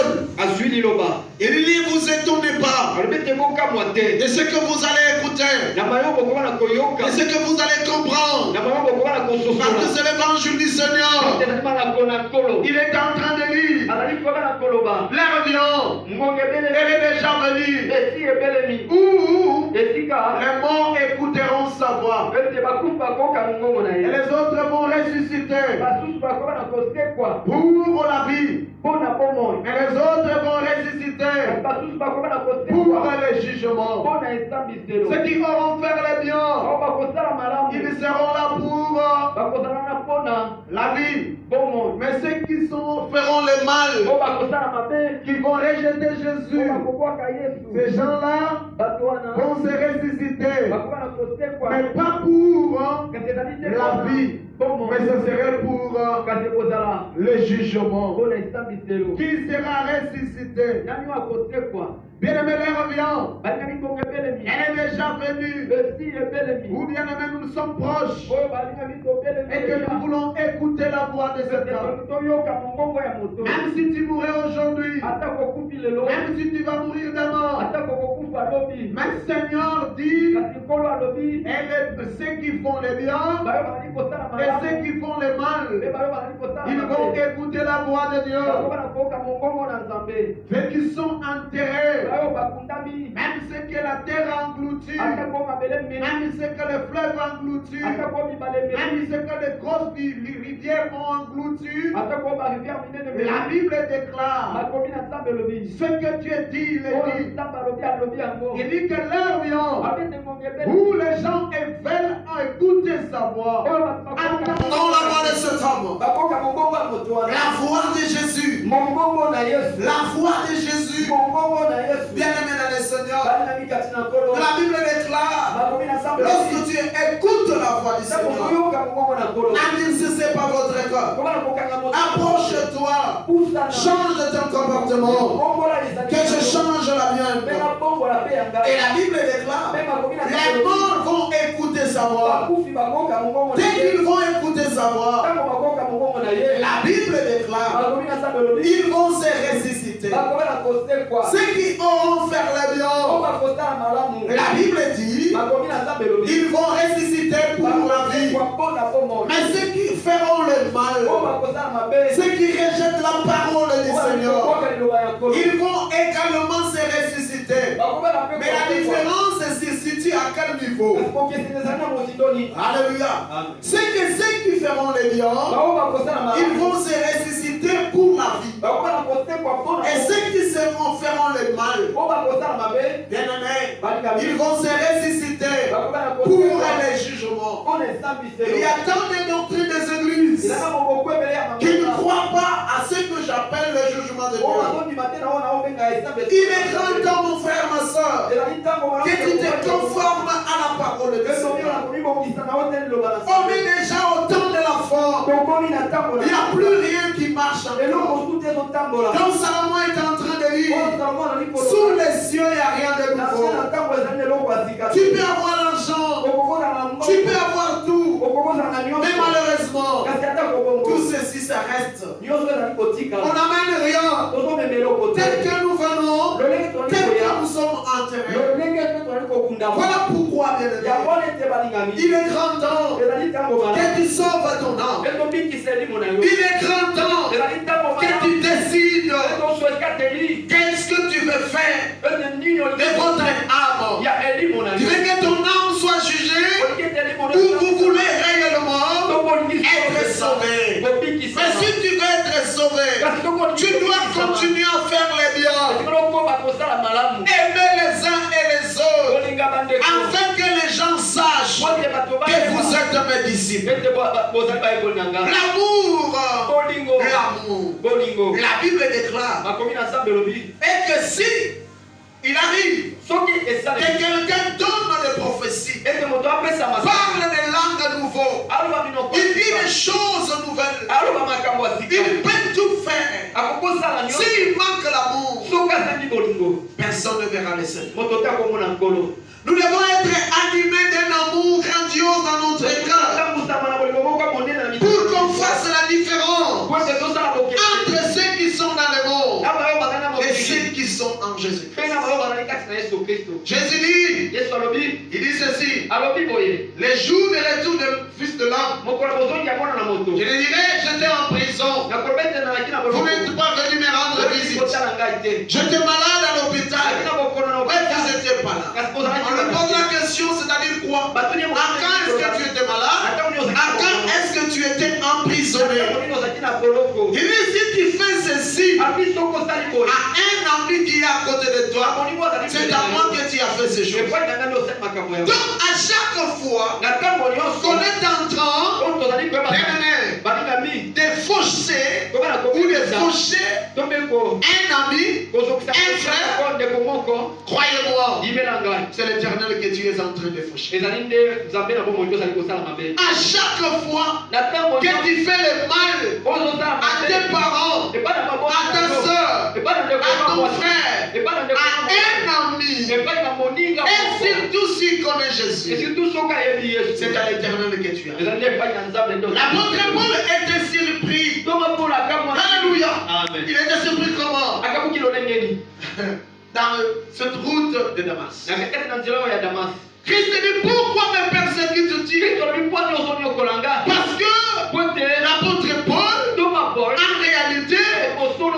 parole. Il dit, vous étonnez pas de ce que vous allez écouter, de ce que vous allez comprendre. Parce que c'est l'évangile du Seigneur. Il est en train de lire. L'heure vient. Elle est déjà venue. Où les morts écouteront sa voix. Et les autres vont ressusciter pour la vie. Et les autres vont ressusciter pour le jugement. Ceux qui auront fait le bien, ils seront là pour la vie. Mais ceux qui feront le mal, qui vont rejeter Jésus, ces gens-là vont se ressusciter. Mais pas pour la vie, mais ce serait pour le jugement. Qui sera ressuscité? Bien-aimé, l'heure vient. Elle est déjà venue. Ou bien-aimé, nous sommes proches. Et que nous voulons écouter la voix de cet homme. Même si tu mourrais aujourd'hui, même si tu vas mourir demain, mais le Seigneur dit, ceux qui font le bien et ceux qui font le mal, ils vont écouter la voix de Dieu. Ceux qui sont enterrés, même ceux que la terre a englouti, même ceux que les fleuves ont englouti, même ceux que les grosses rivières ont englouti, la Bible déclare ce que Dieu dit, il dit que l'heure vient où les gens veulent écouter sa voix. Entendons la voix de cet homme, la voix de Jésus, la voix de Jésus. Bien-aimé dans le Seigneur, la Bible déclare, lorsque tu écoutes la voix du Seigneur, n'endurcissez pas votre cœur. Approche-toi, change de ton comportement, que je change la mienne. Et la Bible déclare, les morts vont écouter sa voix. Dès qu'ils vont écouter sa voix, la Bible déclare, ils vont se ressusciter. Ceux qui auront fait le bien, la Bible dit, ils vont ressusciter pour la vie. Mais ceux qui feront le mal, ceux qui rejettent la parole du Seigneur, ils vont également se ressusciter. Mais la différence se situe à quel niveau? Alléluia. C'est que ceux qui feront le bien, ils vont se ressusciter pour la vie. Et ceux qui feront le mal, bien aimé, ils vont se ressusciter pour le jugement. Il y a tant de doctrines des églises qui ne croient pas à ce que j'appelle le jugement de Dieu. Il est grand temps, mon frère, ma soeur, que tu te conformes à la parole de Dieu. On est déjà au temps de la forme. Il n'y a plus rien qui marche encore. Donc Salomon est en train de dire, sous les cieux, il n'y a rien de nouveau. Tu peux avoir l'argent, tu peux avoir tout, mais malheureusement, tout ceci, ça reste. On n'amène rien. Tel que nous venons, tel que nous sommes enterrés. Voilà pourquoi, bien aimé, il est grand temps que tu sauves ton âme. Il est grand temps que tu décides qu'est-ce que tu veux faire de votre âme. Tu veux que ton âme soit jugée ou vous voulez réellement être sauvé. Mais si tu veux être sauvé, tu dois continuer à faire les biens. Aimer les uns et les autres, afin que les gens sachent que vous êtes mes disciples. L'amour, la Bible déclare, et que si il arrive que quelqu'un donne des prophéties, parle des langues nouveaux, il dit des choses nouvelles, il peut tout faire. S'il manque l'amour, personne ne verra le Seigneur. Nous devons être animés d'un amour grandiose dans notre cœur pour qu'on fasse la différence entre ceux qui sont dans le monde sont en Jésus-Christ. Jésus dit, il dit ceci, les jours de retour du Fils de l'homme, je le dirai, j'étais en prison, vous n'êtes pas venu me rendre visite, j'étais malade à l'hôpital, mais vous n'étiez pas là. On lui pose la question, c'est-à-dire quoi? À quand est-ce que tu étais malade? À quand est-ce que tu étais emprisonné? Il dit, si tu fais ceci à un ami qui est à côté de toi, c'est à moi que tu as fait ces choses. Donc à chaque fois qu'on est en train de faucher ou de faucher un ami, un frère, croyez-moi, c'est l'Éternel que tu es en train de faucher. À chaque fois que tu fais le mal à tes parents, à ta soeur, à ton frère, à un ami, et surtout s'il connaît Jésus, c'est à l'Éternel que tu as. L'apôtre Paul était surpris. Alléluia. Il était surpris comment? Dans cette route de Damas. Christ dit, pourquoi me persécutes-tu? Parce que l'apôtre Paul, en réalité,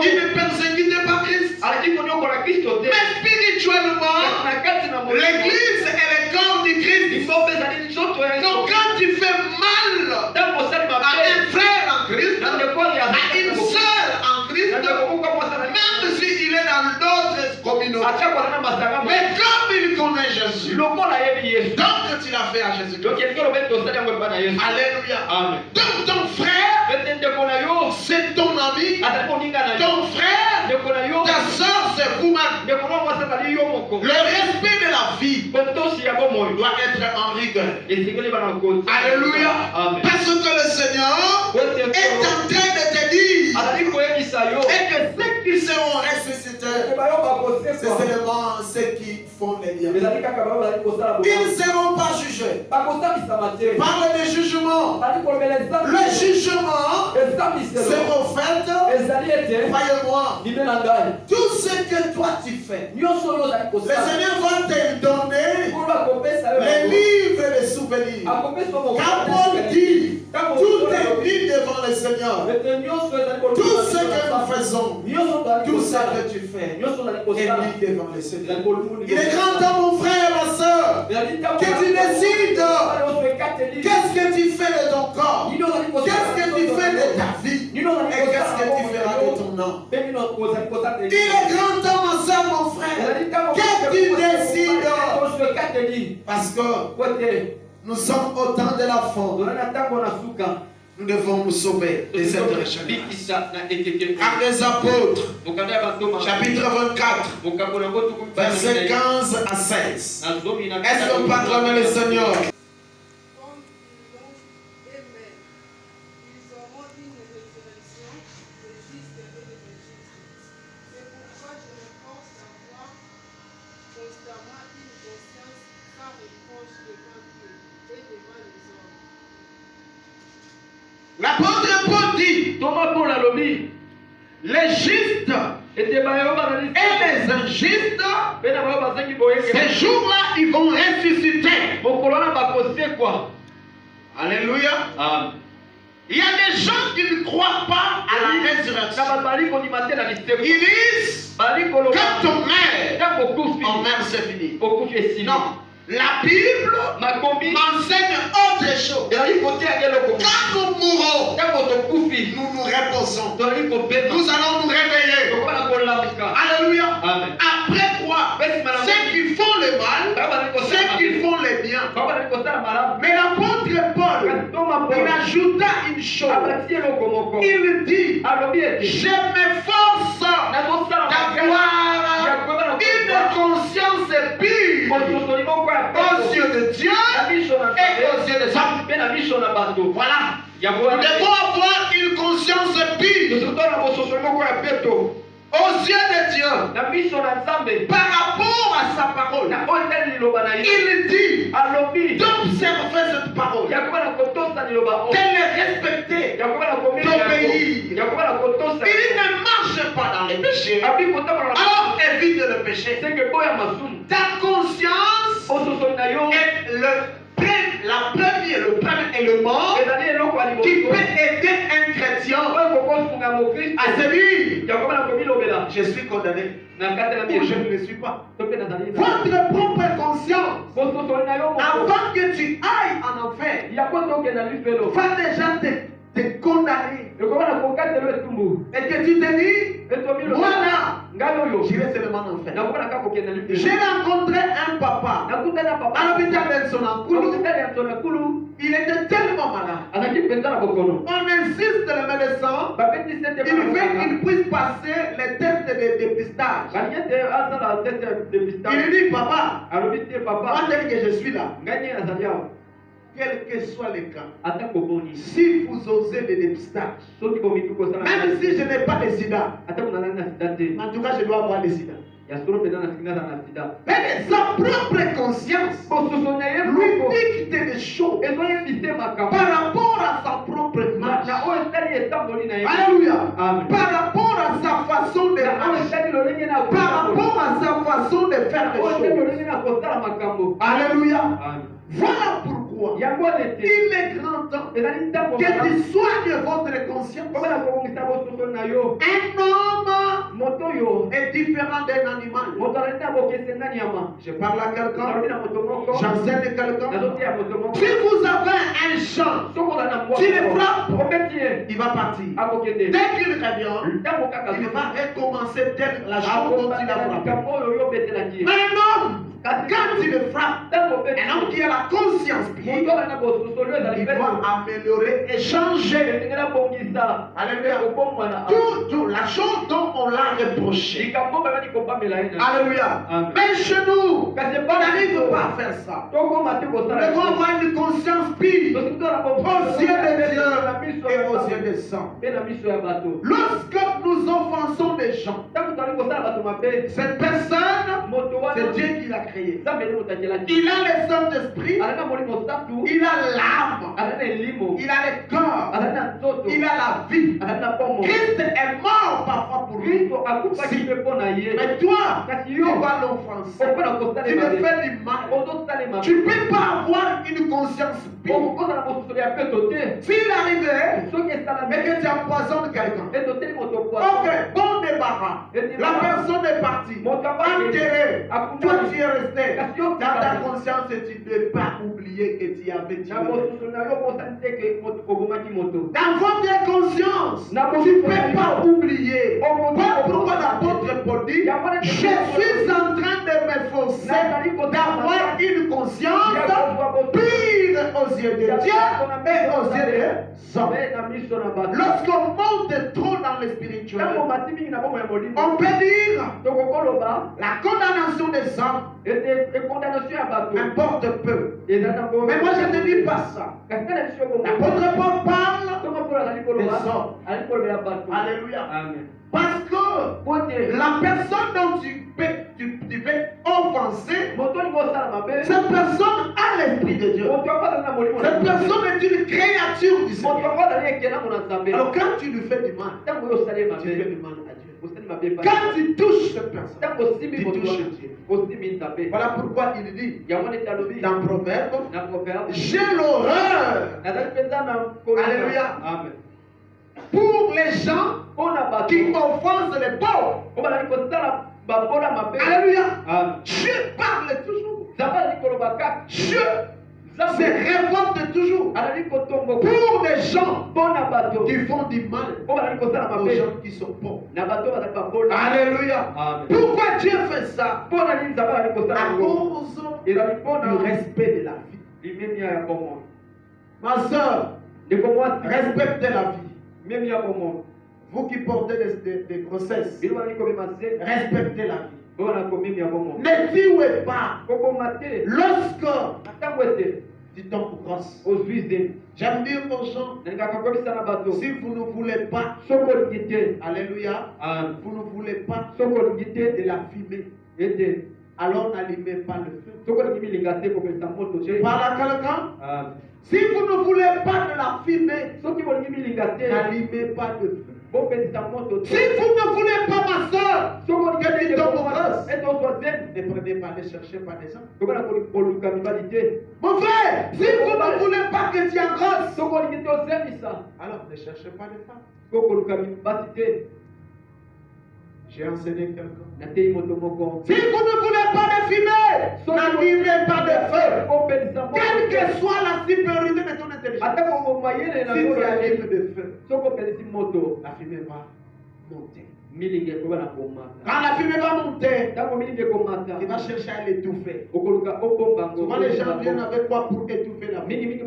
il ne persécutait pas Christ. Mais spirituellement, l'église est le corps du Christ. Donc quand tu fais mal à un frère en Christ, à une sœur en Christ, même s'il est dans d'autres communautés, mais comme il connaît Jésus, donc tu l'as fait à Jésus. Alléluia. Donc ton frère, c'est ton ami, ton frère, ta soeur, c'est vous-même. Le respect de la vie doit être en rigueur. Alléluia. Parce que le Seigneur est en train de te dire et que ceux qui seront ressuscités, c'est seulement ceux qui font les biens. Ils ne seront pas jugés. Parle de jugement. Le jugement, c'est fait. Croyez-moi, tout ce que toi tu fais, le Seigneur va te donner les livres et les souvenirs. Quand Paul dit, tout est mis devant le Seigneur. Tout ce que nous faisons, tout ce que tu fais, est mis devant le Seigneur. Il est grand temps, mon frère, ma soeur, que tu décides qu'est-ce que tu fais de ton corps, qu'est-ce que tu fais de ta vie, et qu'est-ce que tu feras de ton nom. Il est grand temps, ma soeur, mon frère, que tu décides. Parce que nous sommes au temps de la fin. Nous devons nous sauver de cette recherche. Actes des Apôtres, chapitre 24, versets 15 à 16. Est-ce qu'on peut acclamer le Seigneur? L'apôtre Paul dit, les justes et les injustes, ces jours-là, ils vont ressusciter. Alléluia. Il y a des gens qui ne croient pas à la résurrection. Ils disent, quand ton mère, c'est fini. Non. La Bible m'enseigne autre chose. Quand nous mourrons, nous nous reposons. Nous allons nous réveiller. Alléluia. Après quoi? Ceux qui font le mal, ceux qui font le bien. Mais l'apôtre Paul, il ajouta une chose. Il dit, je m'efforce d'avoir une conscience pure aux yeux de Dieu et aux yeux des hommes. Voilà. Nous devons avoir une conscience pure aux yeux de Dieu par rapport à sa parole. Il dit d'observer cette parole, de les respecter, d'obéir. Il ne marche pas dans les péchés. Alors évite le péché. Ta conscience est le premier élément qui peut aider un chrétien à se dire, je suis condamné. Ou je ne le suis pas. Votre propre conscience, avant que tu ailles en enfer, va déjà te condamner. Et que tu te dis, voilà, je vais seulement en enfer. J'ai rencontré un papa à l'hôpital d'Elson. Il était tellement malade. On insiste le médecin, il veut qu'il puisse passer les tests de dépistage. Il dit, papa, moi tel que je suis là, quel que soit le cas, si vous osez le dépistage, même si je n'ai pas de sida, en tout cas je dois avoir le sida. Mais sa propre conscience lui dicte des choses par rapport à sa propre marche. Alléluia. Par rapport à sa façon de marcher, par rapport à sa façon de faire les choses. Alléluia. Voilà pourquoi il est grand temps que tu soignes votre conscience. Un homme est différent d'un animal. Je parle à quelqu'un, j'enseigne quelqu'un. Si vous avez un champ, tu le frappes, il va partir. Dès qu'il revient, il va recommencer la chose dont il a frappé. Mais un homme, quand tu le frappes, un homme qui a la conscience pure, il doit améliorer et changer. Alléluia. Tout la chose dont on l'a reproché. Alléluia. Mais chez nous, on n'arrive pas à faire ça. Nous devons avoir une conscience pure aux yeux de Dieu et aux yeux des sang. Lorsque nous offensons des gens, cette personne, c'est Dieu qui l'a créé. Il a le Saint-Esprit, il a l'âme, il a le corps, il a la vie. Christ est mort parfois pour lui. Mais toi, tu vas l'offenser. Tu me fais du mal. Tu ne peux pas avoir une conscience pure. S'il arrivait et que tu empoisonnes quelqu'un, ok, bon débarras. La personne est partie. Enterré. Toi, tu es resté. Dans ta conscience, tu ne peux pas oublier que tu avais tué. Dans votre conscience, tu ne peux pas oublier. Pourquoi l'apôtre Paul dit, je suis en train de m'efforcer d'avoir une conscience pure aux yeux de Dieu et aux yeux des hommes. Lorsqu'on monte trop dans le spirituel, on peut dire la condamnation des hommes importe peu. Mais moi je ne dis pas ça. L'apôtre Paul parle des hommes. Alléluia. Parce que la personne dont tu peux offenser, cette personne a l'Esprit de Dieu. Cette personne est une créature du Seigneur. Alors quand tu lui fais du mal, tu fais du mal à Dieu. Quand tu touches cette personne, tu touches Dieu. Voilà pourquoi il dit dans Proverbe, j'ai l'horreur. Alléluia. Pour les gens qui offensent les pauvres. Alléluia. Dieu parle toujours. Dieu se révolte toujours pour les gens qui font du mal aux gens qui sont pauvres. Alléluia. Pourquoi Dieu fait ça? À cause du respect de la vie. Ma soeur, respectez la vie. Vous qui portez des grossesses, respectez la vie. Ne tuez pas. Lorsque tu tombes grosse, j'aime dire aux gens, si vous ne voulez pas, alléluia, vous ne voulez pas de la fumée, alors n'allumez pas le feu. Parle à quelqu'un. Si vous ne voulez pas de la fumée, n'allumez pas de feu. Si vous ne voulez pas, ma soeur, que tu tombes grosse, Ne prenez pas, ne cherchez pas des hommes. Mon frère, si vous ne voulez pas que Dieu grâce, alors ne cherchez pas de femmes. J'ai enseigné quelqu'un. Si vous ne voulez pas de fumée, n'allumez pas de feu. Quelle que soit la supériorité de ton intelligence. Si tu allumes de feu, la fumée va monter. Quand la fumée va monter, tu vas chercher à l'étouffer. Souvent les gens viennent avec quoi pour étouffer la fumée?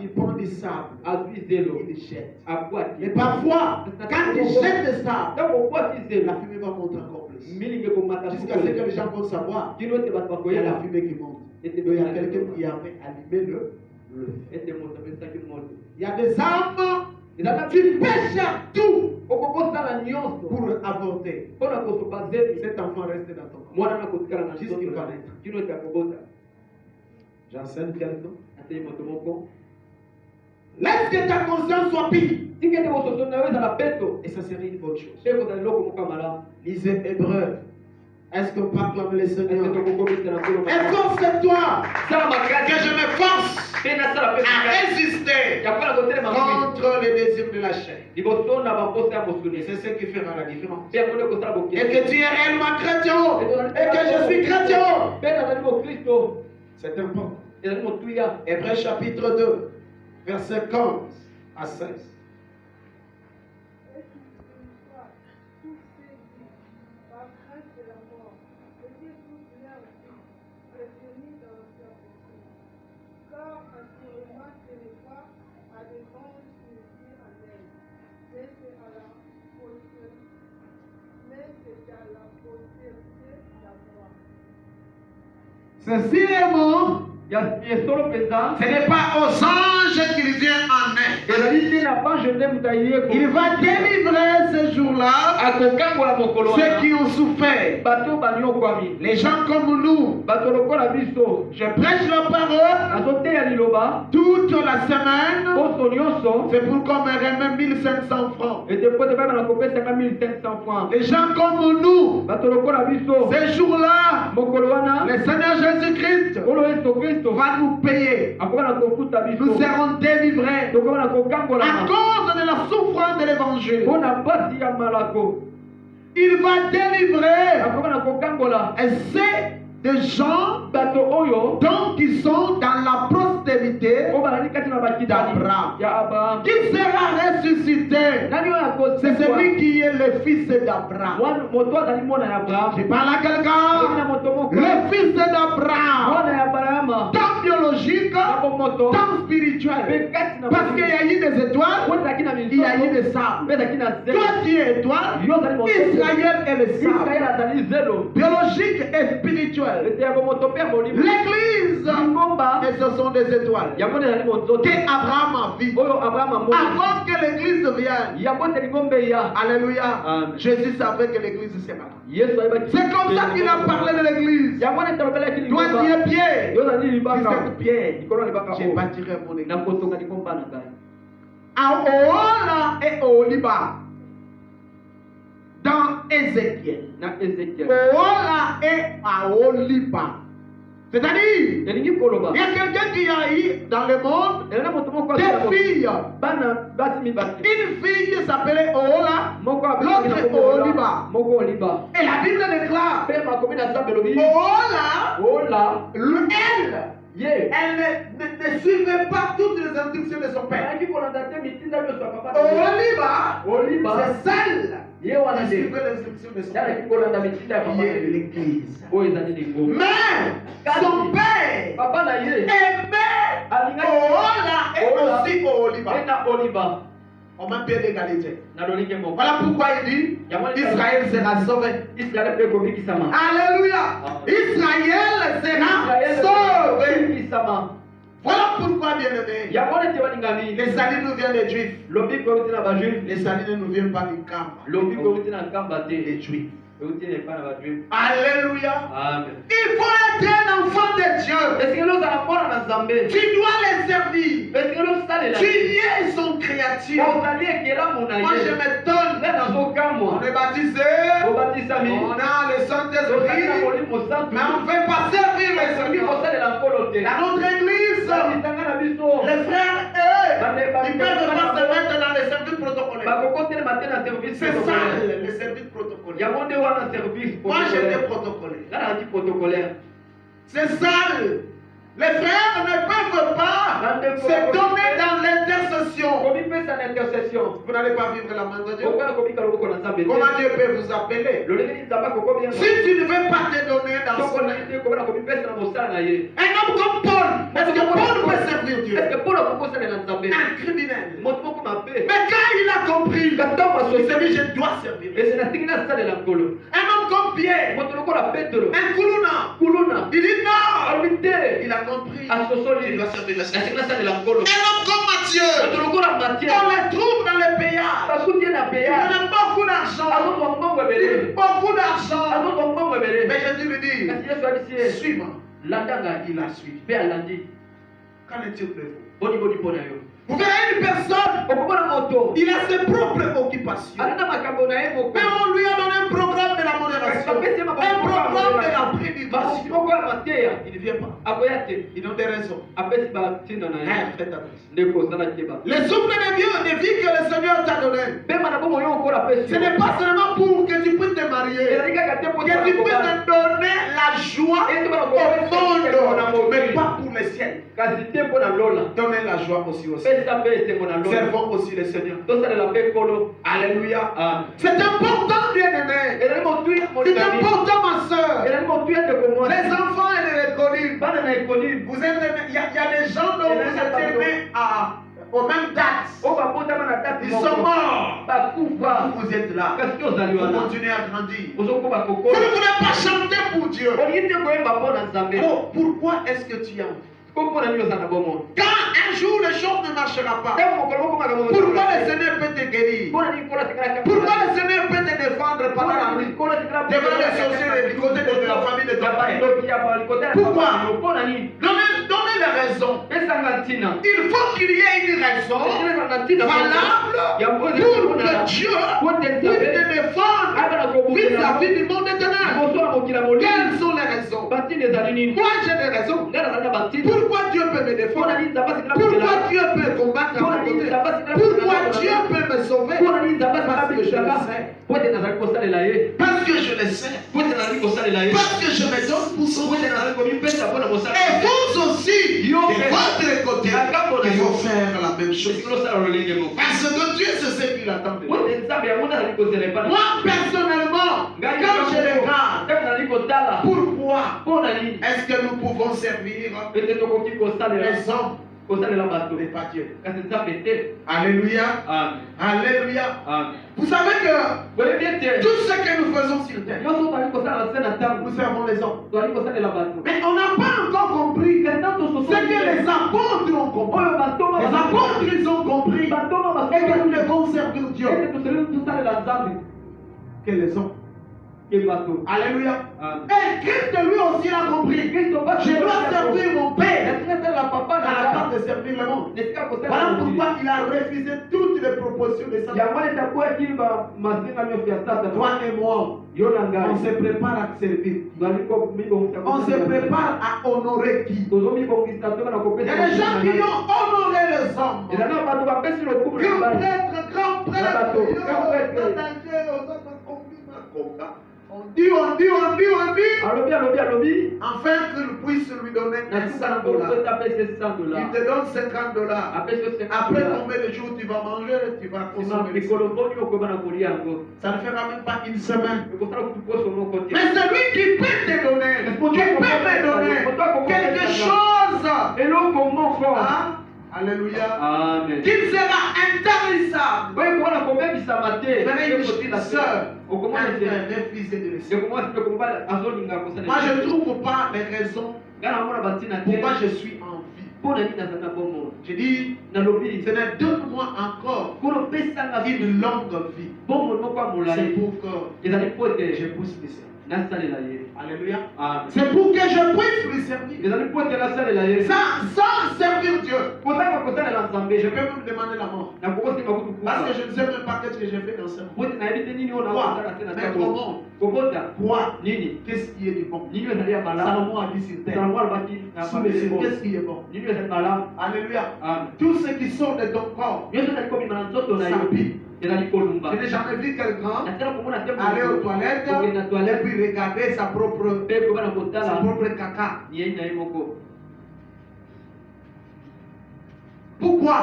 Ils prennent du sable, ils le jettent. Mais parfois, quand ils jettent le sable, la fumée va monter encore plus. Jusqu'à ce que les gens vont savoir qu'il y a la fumée qui monte. Il y a quelqu'un qui avait allumé le feu. Il y a des âmes qui pêchent tout pour avorter. Cet enfant reste dans ton corps jusqu'il va naître. J'enseigne quelqu'un. Laisse que ta conscience soit pure. Et ça serait une bonne chose. Lisez Hébreux. Est-ce qu'on peut acclamer le Seigneur? Est-ce que c'est toi que je me force à résister contre les désirs de la chair? C'est ce qui fera la différence. Et que tu es réellement chrétien et que je suis chrétien. C'est important. Hébreux chapitre 2, verset 15 à 16. Ceci est bon. Ce n'est pas aux anges qu'il vient en aide. Il va délivrer ce jour-là ceux qui ont souffert. Les gens comme nous. Je prêche la parole toute la semaine. C'est pour qu'on me remette 1500 francs. Les gens comme nous. Ce jour-là, le Seigneur Jésus-Christ va nous payer. Nous serons délivrés à cause de la souffrance de l'évangile. Il va délivrer et c'est des gens donc qui sont dans la postérité d'Abraham. Qui sera ressuscité? C'est celui qui est le fils d'Abraham. Je parle à quelqu'un. Le fils d'Abraham. Tant biologique, tant spirituel. Parce qu'il y a eu des étoiles, il y a eu des sables. Toi tu es étoile, Israël est le sable. Biologique et spirituel. L'église, et ce sont des étoiles qu'Abraham a vu avant que l'église vienne. Alléluia. Jésus savait que l'église serait là. C'est comme ça qu'il a parlé de l'église. Toi tu es Pierre. Je bâtirai mon église. À Oola et Oliba. Dans Ézéchiel. Oola et Aholiba. C'est-à-dire, il y a quelqu'un qui a eu dans le monde des filles. Une fille s'appelait Oola, l'autre Aholiba. Et la Bible déclare Oola, elle ne suivait pas toutes les instructions de son père. Aholiba, c'est celle qui suivait l'instruction de son père, qui est l'église. Mais son père aimait Oola et aussi Aholiba. On m'a bien d'égalité. Voilà pourquoi il dit Israël sera sauvé. Alléluia. Israël sera sauvé. Voilà pourquoi, bien-aimé, les saluts nous viennent des Juifs. Les saluts ne nous viennent pas du camp des Juifs. Alléluia. Amen. Il faut être un enfant de Dieu. Tu dois les servir. Tu es son créature. Moi je m'étonne. On est baptisé. On a servir, mais on ne fait pas servir les Seigneur. Dans notre église, les frères, ils peuvent pas se mettre dans les services protocolaires. C'est ça, les services protocolaires. Moi, j'étais protocolaire. C'est sale. Les frères ne peuvent pas se donner dans l'intercession. Vous n'allez pas vivre la main de Dieu. Comment Dieu peut vous appeler? Si tu ne veux pas te donner dans son œuvre. Un homme comme Paul, est-ce que Paul peut servir Dieu? Un criminel. Mais quand il a compris, il s'est dit je dois servir. Un homme comme Pierre, un Kuluna, il dit non. Il a compris. Il doit servir le Seigneur. Un homme comme Matthieu, on le trouve dans les péages. Il a beaucoup d'argent. Beaucoup d'argent. Mais Jésus lui dit, suis-moi. Il a suivi. Qu'en est-il de vous? Vous verrez une personne, il a ses propres occupations. Mais on lui a donné un programme de la modération, un programme de la prédication. Il ne vient pas. Ils ont des raisons. Les souffles de Dieu, des vies que le Seigneur t'a donné, ce n'est pas seulement pour que tu puisses te marier, que tu puisses te donner la joie au monde, mais pas pour les ciels. Donnez la joie aussi au ciel. Servons aussi le Seigneur. Alléluia. C'est important, bien-aimé. C'est important, ma soeur. Les enfants et les colibres. Vous êtes aimés. Il y a des gens dont vous êtes aimés aux mêmes dates. Ils sont morts. Vous êtes là. Vous continuez à grandir. Vous ne voulez pas chanter pour Dieu. Oh, pourquoi est-ce que tu as envie? Quand un jour le jour ne marchera pas, pourquoi le Seigneur peut te guérir? Pourquoi le Seigneur peut te défendre pendant la nuit devant les sorciers du côté de la famille de ton père? Pourquoi? Donnez les raisons. Il faut qu'il y ait une raison valable pour que Dieu puisse te défendre vis-à-vis du monde éternel. Quelles sont les raisons? Moi j'ai des raisons. Pourquoi Dieu peut me défendre? Pourquoi Dieu peut combattre à mon côté? Pourquoi Dieu peut me sauver? Parce que je le sais. Parce que je le sais. Parce que je me donne pour sauver. Et vous aussi, de votre côté, il faut faire la même chose. Parce que Dieu c'est ce qu'il attend de nous. Moi personnellement, quand je regarde, pourquoi est-ce que nous pouvons servir les hommes mais pas Dieu? Alléluia. Alléluia. Vous savez que tout ce que nous faisons sur terre, nous servons les hommes. Mais on n'a pas encore compris ce que les apôtres ont compris. Les apôtres ils ont compris et que nous devons servir Dieu. Que les hommes. Alléluia. Et Christ lui aussi a compris. Je dois servir mon Père à la part de servir le monde. Voilà pourquoi il a refusé toutes les propositions de Satan. Toi et moi, on se prépare à servir. On se prépare à honorer qui? Il y a des gens qui ont honoré les hommes. Grand prêtre. On dit, afin qu'il puisse lui donner $100. Il te donne $50. Après combien de jours tu vas manger, tu vas consommer. Ça ne fera même pas une semaine. Mais celui qui peut te donner, qui peut me donner quelque chose, alléluia, qui sera intarissable. Venez une soeur, un fils de l'esprit. Moi je ne trouve pas les raisons pourquoi je suis en vie. J'ai dit, Seigneur, donne-moi encore une longue vie. C'est pour que je puisse lui servir. Alléluia. C'est pour que je puisse lui servir. Sans servir Dieu. Je peux même demander la mort. Parce que je ne sais même pas ce que j'ai fait dans ce monde. Quoi? Mettre au monde. Quoi? Qu'est-ce qui est du bon? Salomon a dit sur terre. Qu'est-ce qui est bon? Alléluia. Tout ce qui sort de ton corps s'empile. Je n'ai jamais vu quelqu'un aller aux toilettes et puis regarder sa propre caca. Pourquoi?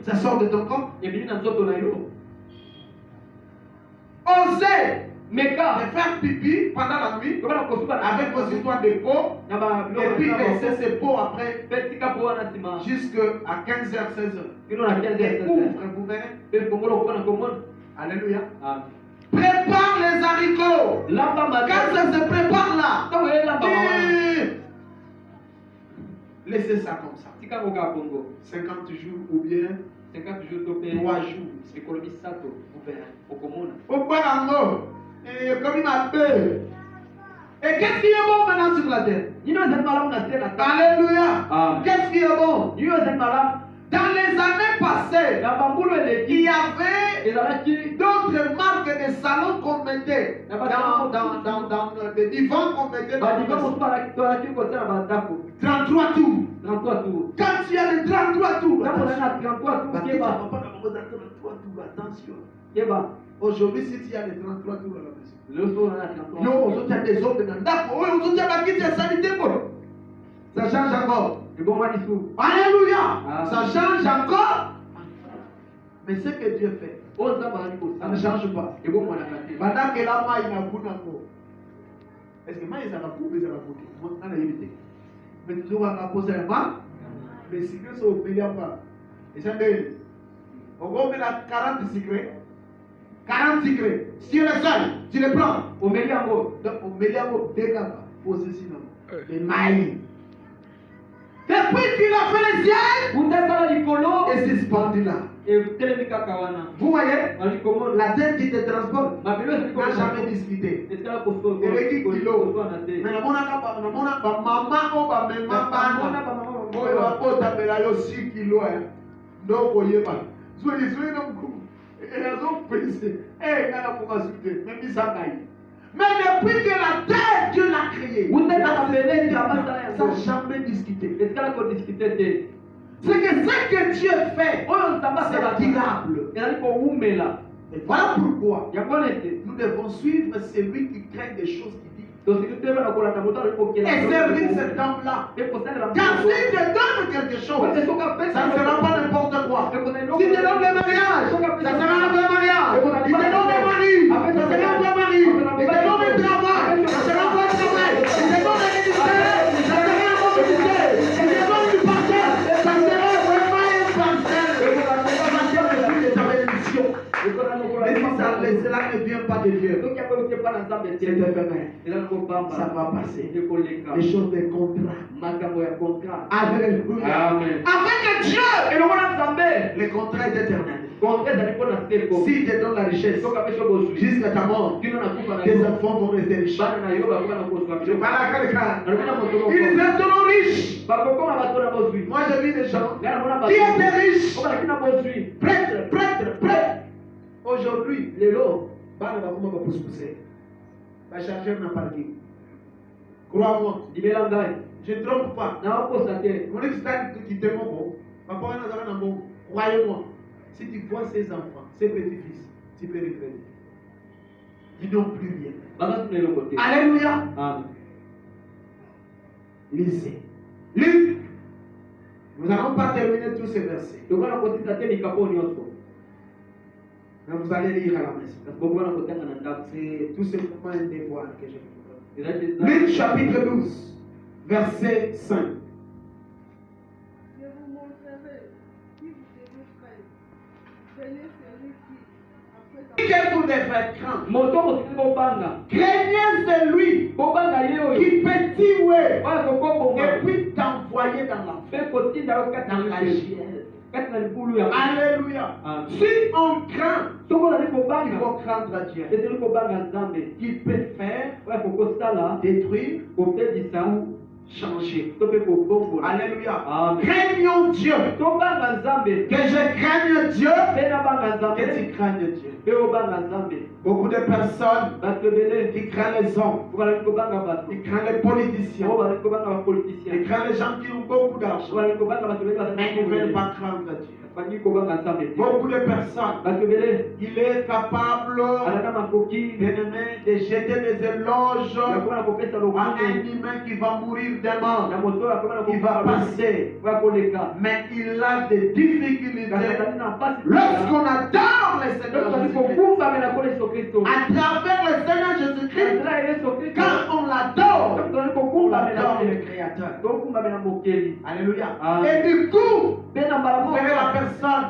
Ça sort de ton corps. Osez de faire pipi pendant la nuit avec vos histoires de peau et puis laisser ces peaux après jusqu'à 15h, 16h. Et ouvre, vous verrez. Alléluia. Prépare les haricots. Quand ça se prépare là, laissez ça comme ça. 50 jours ou bien 3 jours. Vous verrez. Comme il m'appelle. Et qu'est-ce qui est bon maintenant sur la terre? Alléluia. Qu'est-ce qui est bon? Dans les années passées, il y avait d'autres marques de salons qu'on mettait dans les divans qu'on mettait dans 33 tours. Quand tu as les 33 tours, attention. Aujourd'hui, si tu as les 33 tours à la maison, non, aujourd'hui, tu as des autres aujourd'hui, tu as la sanité. Ça change encore. Alléluia. Ça change encore. Mais ce que Dieu fait, ça ne change pas. Pendant que la main, il a beaucoup d'encore. Est-ce que main, il a beaucoup de beaucoup? Mais toujours à poser la main. Mais si que ça au pays pas. Et ça dit, on va mettre 40 secrets. 40 secrets. Si tu es le seul, tu les prends. Au Méliamo. Donc, au Méliamo, dégage. Posez sinon. Les mailles. Depuis qu'il a fait les ciels, et c'est suspendu là. Vous voyez, la tête qui te transporte n'a jamais discuté. Et les kilos. Mais la maman, mais depuis que la terre, Dieu l'a créée, ça n'a jamais discuté. C'est que ce que Dieu fait, c'est durable. Et voilà pourquoi nous devons suivre celui qui crée des choses qui dit. Et servir cet homme-là. Car s'il te donne quelque chose, ça ne sera pas n'importe quoi. S'il te donne le mariage, ça sera un vrai mariage. Il te donne le mari, ça sera un vrai mari. Il te donne le travail, ça sera un vrai travail. Il te donne le ministère, ça sera un bon ministère. Il te donne du parcelle, ça sera vraiment un parcelle. Mais si cela ne vient pas de Dieu, c'est éphémère. Ça va passer. Les choses de contrat. Alléluia. Avec Dieu, le contrat est éternel. S'il te donne la richesse jusqu'à ta mort, tes enfants vont rester riches. Je parle à quelqu'un. Ils seront riches. Moi j'ai vu des gens qui étaient riches. Prêtres. Aujourd'hui, les lots, va pousser. Va charger un parking. Crois-moi. Je ne trompe pas. Mon ex-tante qui te montre, croyez-moi. Si tu vois ces enfants, ces petits-fils, tu peux regretter. Ils n'ont plus rien. Alléluia. Lisez. Luc. Nous n'allons pas terminer tous ces versets. Mais vous allez lire à la maison. C'est tout simplement un devoir que je vous donne. Luc chapitre 12, verset 5. Je vous montrerai qui vous devez faire. Venez celui qui, après que vous devez craindre. Craignez celui qui peut tuer et puis t'envoyer dans la chienne. Alléluia. Si on craint, il faut craindre Dieu. Il peut faire, détruire, changer. Alléluia. Craignons Dieu. Que je craigne Dieu. Que tu craignes Dieu. Beaucoup de personnes qui craignent les hommes, qui craignent les politiciens, qui craignent les gens qui ont beaucoup d'argent, mais qui ne veulent pas craindre Dieu. Beaucoup de personnes, il est capable de jeter des éloges à un humain qui va mourir demain, qui va passer, mais il a des difficultés lorsqu'on adore le Seigneur Jésus-Christ. À travers le Seigneur Jésus-Christ, quand on l'adore, on adore le Créateur. Alléluia. Et du coup, vous verrez la personne,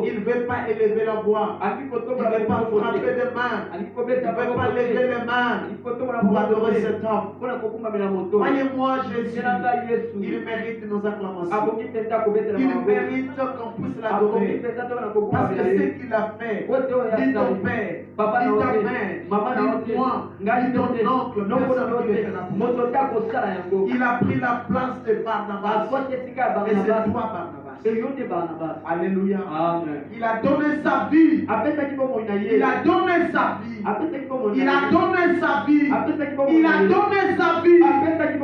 il ne veut pas élever la voix, il ne veut pas frapper des mains, il ne veut pas lever les mains pour adorer cet homme. Voyez-moi, Jésus, il mérite nos acclamations. Il mérite qu'on puisse l'adorer. Parce que ce qu'il a fait, dit ton père, dit ta mère, dit moi, dit ton oncle, il a pris la place de Barnabas. Et c'est toi, Barnabas. Alléluia. Amen. Il a donné sa vie. Il a donné sa vie. Il a donné sa vie. Il a donné sa vie.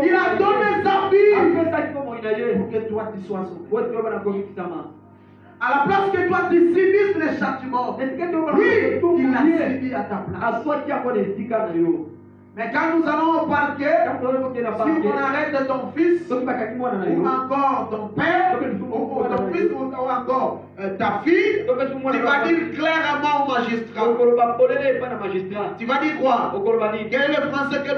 Il a donné sa vie pour que toi tu sois sauvé. À la place que toi tu subisses les châtiments, oui, il l'a subi à ta place. Mais quand nous allons au parquet, si on arrête ton fils, ou encore ton père, ou ton fils, ou encore ta fille, tu vas dire clairement au magistrat. Tu vas dire quoi? Quel est le français que